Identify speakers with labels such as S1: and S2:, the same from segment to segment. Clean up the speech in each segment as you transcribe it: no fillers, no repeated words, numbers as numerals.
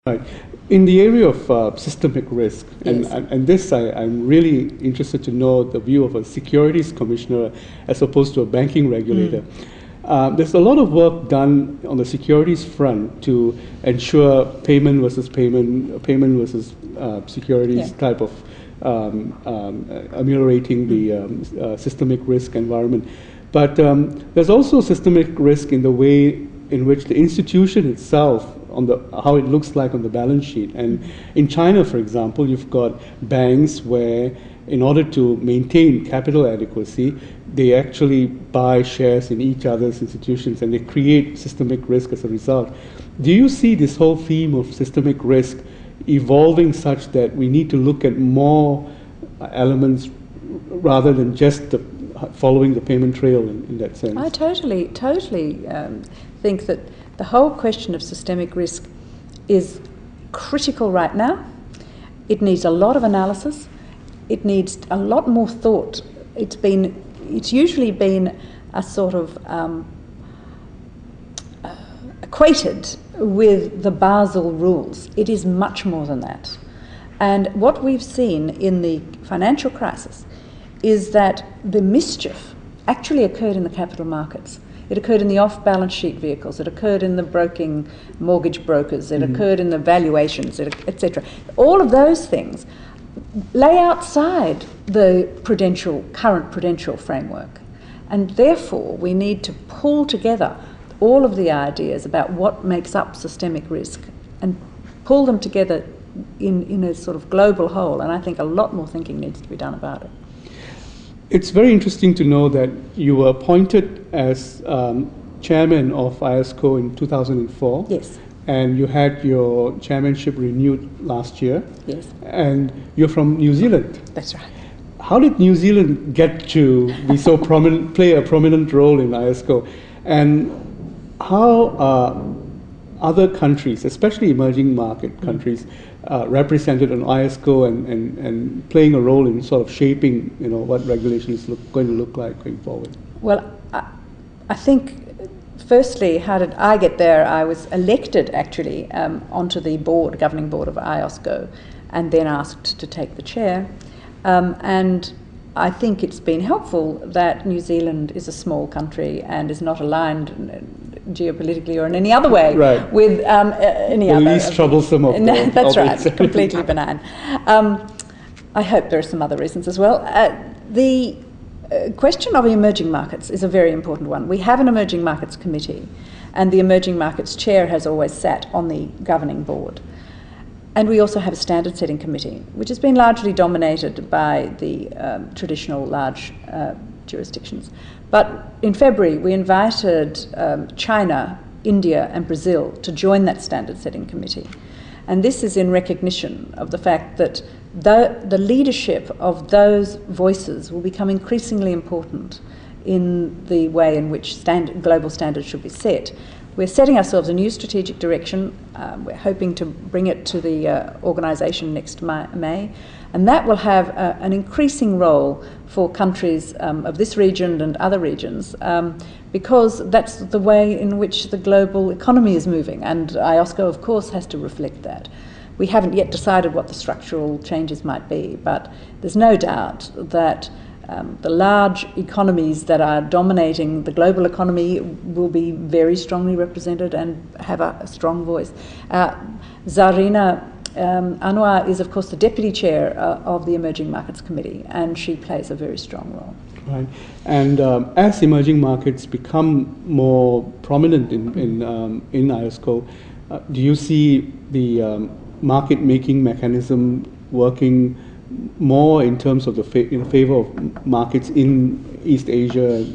S1: Right. In the area of systemic risk,
S2: Yes.
S1: and this I'm really interested to know the view of a securities commissioner as opposed to a banking regulator. There's a lot of work done on the securities front to ensure payment versus securities type of ameliorating the systemic risk environment. But there's also systemic risk in the way in which the institution itself, how it looks like on the balance sheet. And in China, for example, you've got banks where, in order to maintain capital adequacy, they actually buy shares in each other's institutions, and they create systemic risk as a result. Do you see this whole theme of systemic risk evolving such that we need to look at more elements rather than just following the payment trail in that sense?
S2: I totally think that the whole question of systemic risk is critical right now. It needs a lot of analysis. It needs a lot more thought. It's usually been a sort of equated with the Basel rules. It is much more than that. And what we've seen in the financial crisis is that the mischief actually occurred in the capital markets. It occurred in the off-balance sheet vehicles. It occurred in the mortgage brokers. It occurred in the valuations, etc. All of those things lay outside the current prudential framework. And therefore, we need to pull together all of the ideas about what makes up systemic risk and pull them together in a sort of global whole. And I think a lot more thinking needs to be done about it.
S1: It's very interesting to know that you were appointed as chairman of IOSCO in 2004.
S2: Yes.
S1: And you had your chairmanship renewed last year.
S2: Yes.
S1: And you're from New Zealand.
S2: That's right.
S1: How did New Zealand get to be so prominent, play a prominent role in IOSCO? And how are other countries, especially emerging market countries, represented on IOSCO and playing a role in sort of shaping, what regulation is going to look like going forward?
S2: Well, I think, firstly, how did I get there? I was elected, actually, onto the governing board of IOSCO, and then asked to take the chair. And I think it's been helpful that New Zealand is a small country and is not aligned geopolitically or in any other way with any other.
S1: The least troublesome of them.
S2: That's right, completely benign. I hope there are some other reasons as well. The question of emerging markets is a very important one. We have an emerging markets committee, and the emerging markets chair has always sat on the governing board. And we also have a standard setting committee, which has been largely dominated by the traditional large jurisdictions. But in February, we invited China, India and Brazil to join that standard setting committee. And this is in recognition of the fact that the leadership of those voices will become increasingly important in the way in which global standards should be set. We're setting ourselves a new strategic direction. We're hoping to bring it to the organisation next May, and that will have an increasing role for countries of this region and other regions, because that's the way in which the global economy is moving, and IOSCO, of course, has to reflect that. We haven't yet decided what the structural changes might be, but there's no doubt that the large economies that are dominating the global economy will be very strongly represented and have a strong voice. Zarina Anwar is, of course, the Deputy Chair of the Emerging Markets Committee, and she plays a very strong role.
S1: Right. And as emerging markets become more prominent in IOSCO, do you see the market-making mechanism working more in terms of in favor of markets in East Asia,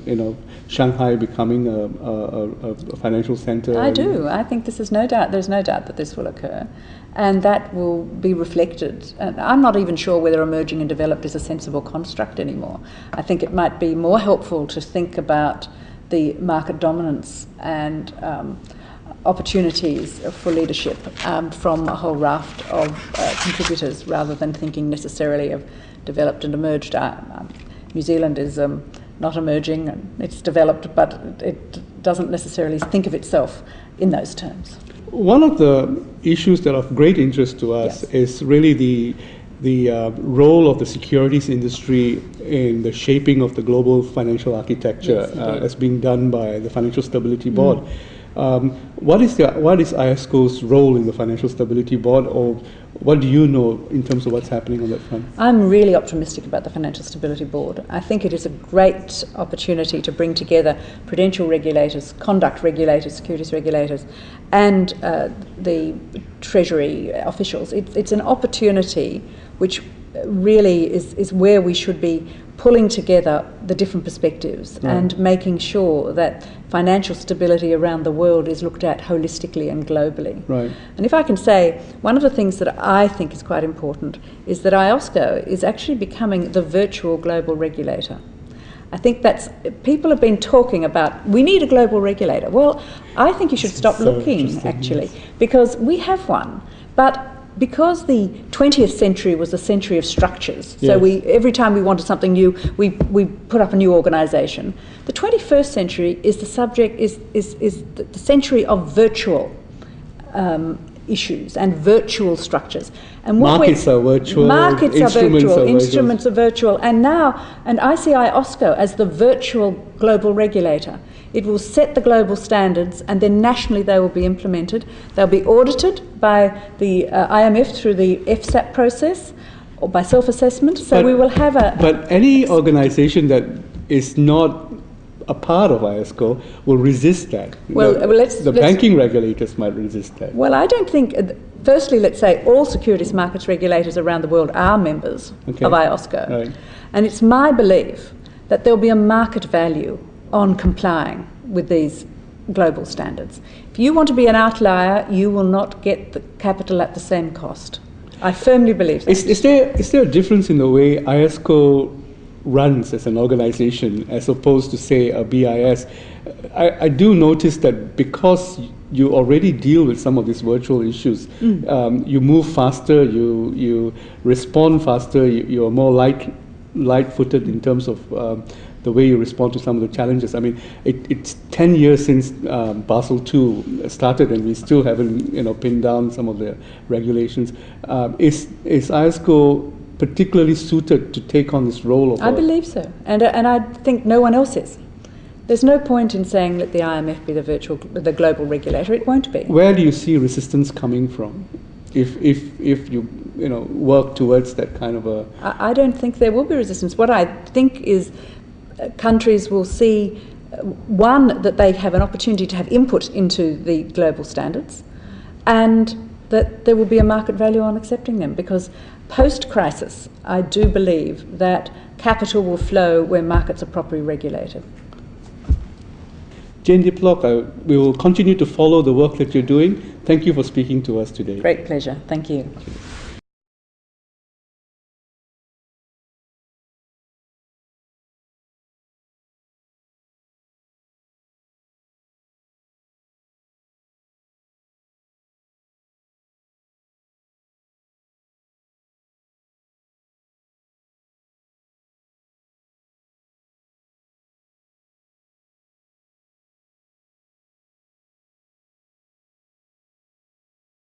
S1: Shanghai becoming a financial center?
S2: I do. I think there's no doubt that this will occur, and that will be reflected. And I'm not even sure whether emerging and developed is a sensible construct anymore. I think it might be more helpful to think about the market dominance and opportunities for leadership from a whole raft of contributors, rather than thinking necessarily of developed and emerged. New Zealand is not emerging, it's developed, but it doesn't necessarily think of itself in those terms.
S1: one of the issues that are of great interest to us is really the role of the securities industry in the shaping of the global financial architecture as being done by the Financial Stability Board. What is IOSCO's role in the Financial Stability Board, or what do you know in terms of what's happening on that front?
S2: I'm really optimistic about the Financial Stability Board. I think it is a great opportunity to bring together prudential regulators, conduct regulators, securities regulators, and the Treasury officials. It's an opportunity which really is where we should be pulling together the different perspectives and making sure that financial stability around the world is looked at holistically and globally.
S1: Right.
S2: And if I can say, one of the things that I think is quite important is that IOSCO is actually becoming the virtual global regulator. I think people have been talking about, we need a global regulator. Well, I think you should stop looking, actually, because we have one. But because the 20th century was a century of structures, so every time we wanted something new, we put up a new organisation. The 21st century is the century of virtual issues and virtual structures. And
S1: markets are virtual,
S2: instruments are virtual, and I see IOSCO as the virtual global regulator. It will set the global standards, and then nationally they will be implemented. They'll be audited by the IMF through the FSAP process or by self-assessment. So we will have a...
S1: But any organisation that is not a part of IOSCO will resist that. The banking regulators might resist that.
S2: Well, I don't think... Firstly, let's say all securities markets regulators around the world are members of IOSCO.
S1: Right.
S2: And it's my belief that there'll be a market value on complying with these global standards. If you want to be an outlier, you will not get the capital at the same cost. I firmly believe that.
S1: Is there a difference in the way IOSCO runs as an organization as opposed to, say, a BIS? I do notice that because you already deal with some of these virtual issues, you move faster, you respond faster, you are more light-footed in terms of the way you respond to some of the challenges. I mean, it's 10 years since Basel II started, and we still haven't, pinned down some of the regulations. Is IOSCO particularly suited to take on this role?
S2: I believe so, and I think no one else is. There's no point in saying let the IMF be the global regulator. It won't be.
S1: Where do you see resistance coming from, if you work towards that kind of a?
S2: I don't think there will be resistance. What I think is countries will see, one, that they have an opportunity to have input into the global standards, and that there will be a market value on accepting them, because post-crisis, I do believe that capital will flow where markets are properly regulated.
S1: Jane Diplock, we will continue to follow the work that you're doing. Thank you for speaking to us today.
S2: Great pleasure. Thank you.